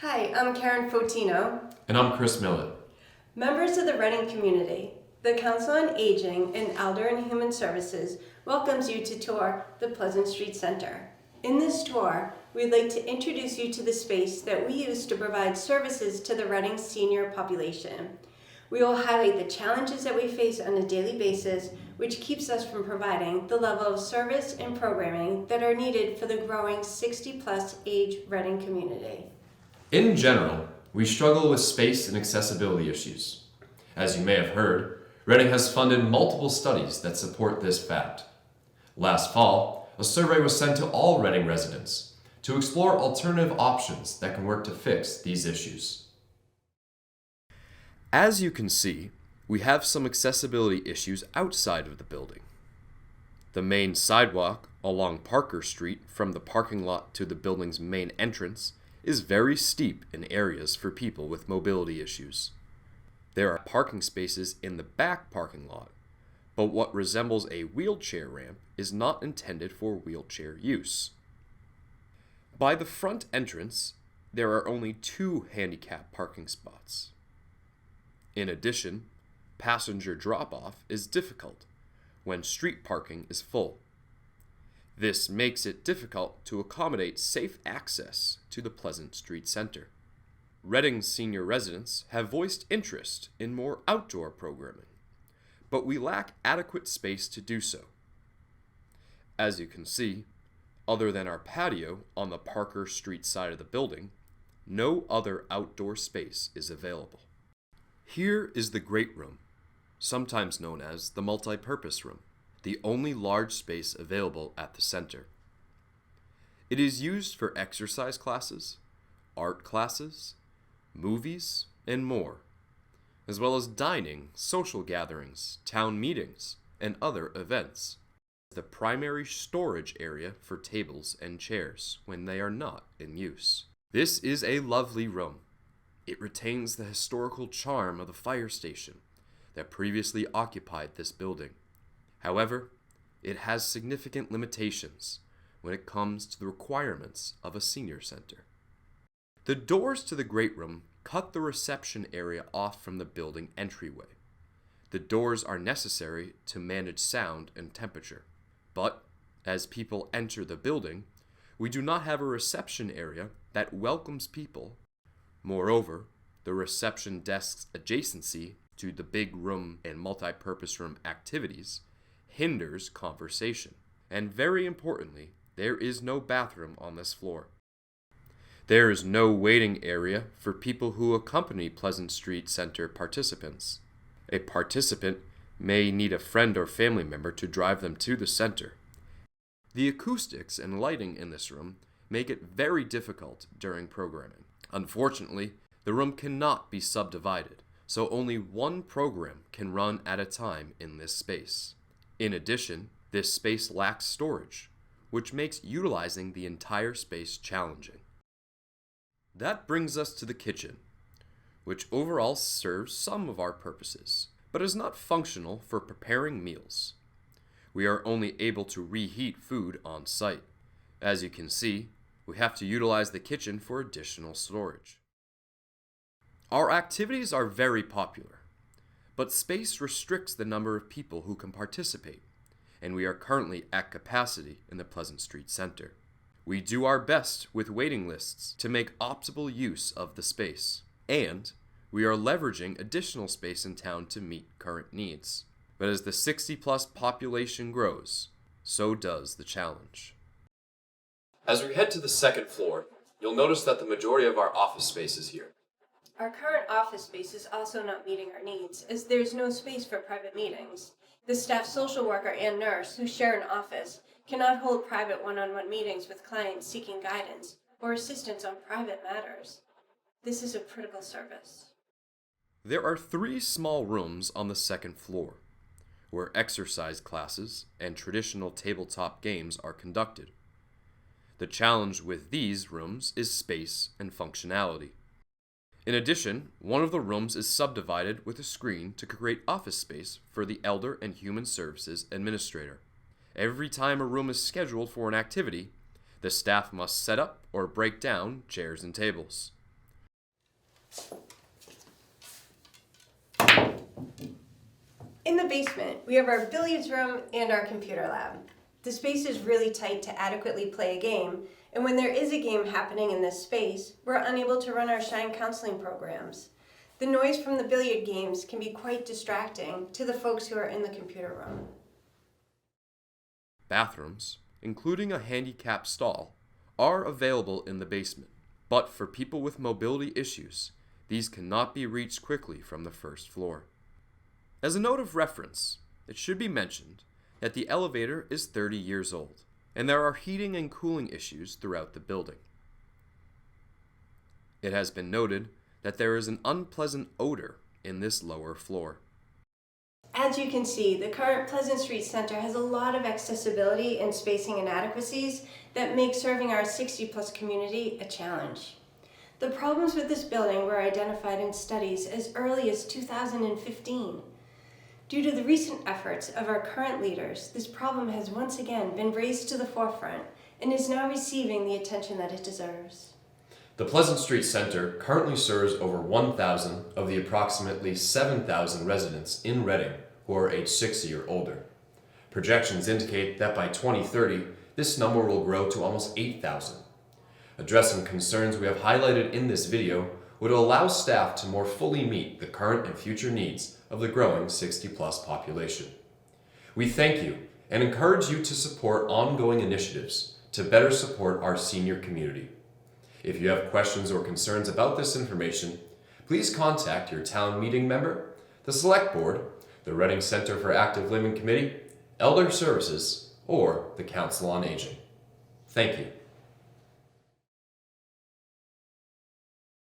Hi, I'm Karen Fotino. And I'm Chris Millett. Members of the Reading community, the Council on Aging and Elder and Human Services welcomes you to tour the Pleasant Street Center. In this tour, we'd like to introduce you to the space that we use to provide services to the Reading senior population. We will highlight the challenges that we face on a daily basis, which keeps us from providing the level of service and programming that are needed for the growing 60-plus age Reading community. In general, we struggle with space and accessibility issues. As you may have heard, Reading has funded multiple studies that support this fact. Last fall, a survey was sent to all Reading residents to explore alternative options that can work to fix these issues. As you can see, we have some accessibility issues outside of the building. The main sidewalk along Parker Street from the parking lot to the building's main entrance is very steep in areas for people with mobility issues. There are parking spaces in the back parking lot, but what resembles a wheelchair ramp is not intended for wheelchair use. By the front entrance, there are only 2 handicap parking spots. In addition, passenger drop-off is difficult when street parking is full. This makes it difficult to accommodate safe access to the Pleasant Street Center. Reading senior residents have voiced interest in more outdoor programming, but we lack adequate space to do so. As you can see, other than our patio on the Parker Street side of the building, no other outdoor space is available. Here is the Great Room, sometimes known as the Multi-Purpose Room, the only large space available at the center. It is used for exercise classes, art classes, movies, and more, as well as dining, social gatherings, town meetings, and other events. The primary storage area for tables and chairs when they are not in use. This is a lovely room. It retains the historical charm of the fire station that previously occupied this building. However, it has significant limitations when it comes to the requirements of a senior center. The doors to the Great Room cut the reception area off from the building entryway. The doors are necessary to manage sound and temperature, but as people enter the building, we do not have a reception area that welcomes people. Moreover, the reception desk's adjacency to the big room and multi-purpose room activities hinders conversation. And very importantly, there is no bathroom on this floor. There is no waiting area for people who accompany Pleasant Street Center participants. A participant may need a friend or family member to drive them to the center. The acoustics and lighting in this room make it very difficult during programming. Unfortunately, the room cannot be subdivided, so only one program can run at a time in this space. In addition, this space lacks storage, which makes utilizing the entire space challenging. That brings us to the kitchen, which overall serves some of our purposes, but is not functional for preparing meals. We are only able to reheat food on site. As you can see, we have to utilize the kitchen for additional storage. Our activities are very popular, but space restricts the number of people who can participate, and we are currently at capacity in the Pleasant Street Center. We do our best with waiting lists to make optimal use of the space, and we are leveraging additional space in town to meet current needs. But as the 60-plus population grows, so does the challenge. As we head to the second floor, you'll notice that the majority of our office space is here. Our current office space is also not meeting our needs, as there's no space for private meetings. The staff social worker and nurse, who share an office, cannot hold private one-on-one meetings with clients seeking guidance or assistance on private matters. This is a critical service. There are 3 small rooms on the second floor, where exercise classes and traditional tabletop games are conducted. The challenge with these rooms is space and functionality. In addition, one of the rooms is subdivided with a screen to create office space for the Elder and Human Services Administrator. Every time a room is scheduled for an activity, the staff must set up or break down chairs and tables. In the basement, we have our billiards room and our computer lab. The space is really tight to adequately play a game, and when there is a game happening in this space, we're unable to run our Shine counseling programs. The noise from the billiard games can be quite distracting to the folks who are in the computer room. Bathrooms, including a handicap stall, are available in the basement, but for people with mobility issues, these cannot be reached quickly from the first floor. As a note of reference, it should be mentioned that the elevator is 30 years old, and there are heating and cooling issues throughout the building. It has been noted that there is an unpleasant odor in this lower floor. As you can see, the current Pleasant Street Center has a lot of accessibility and spacing inadequacies that make serving our 60-plus community a challenge. The problems with this building were identified in studies as early as 2015. Due to the recent efforts of our current leaders, this problem has once again been raised to the forefront and is now receiving the attention that it deserves. The Pleasant Street Center currently serves over 1,000 of the approximately 7,000 residents in Reading who are age 60 or older. Projections indicate that by 2030, this number will grow to almost 8,000. Addressing concerns we have highlighted in this video would allow staff to more fully meet the current and future needs of the growing 60-plus population. We thank you and encourage you to support ongoing initiatives to better support our senior community. If you have questions or concerns about this information, please contact your town meeting member, the Select Board, the Reading Center for Active Living Committee, Elder Services, or the Council on Aging. Thank you.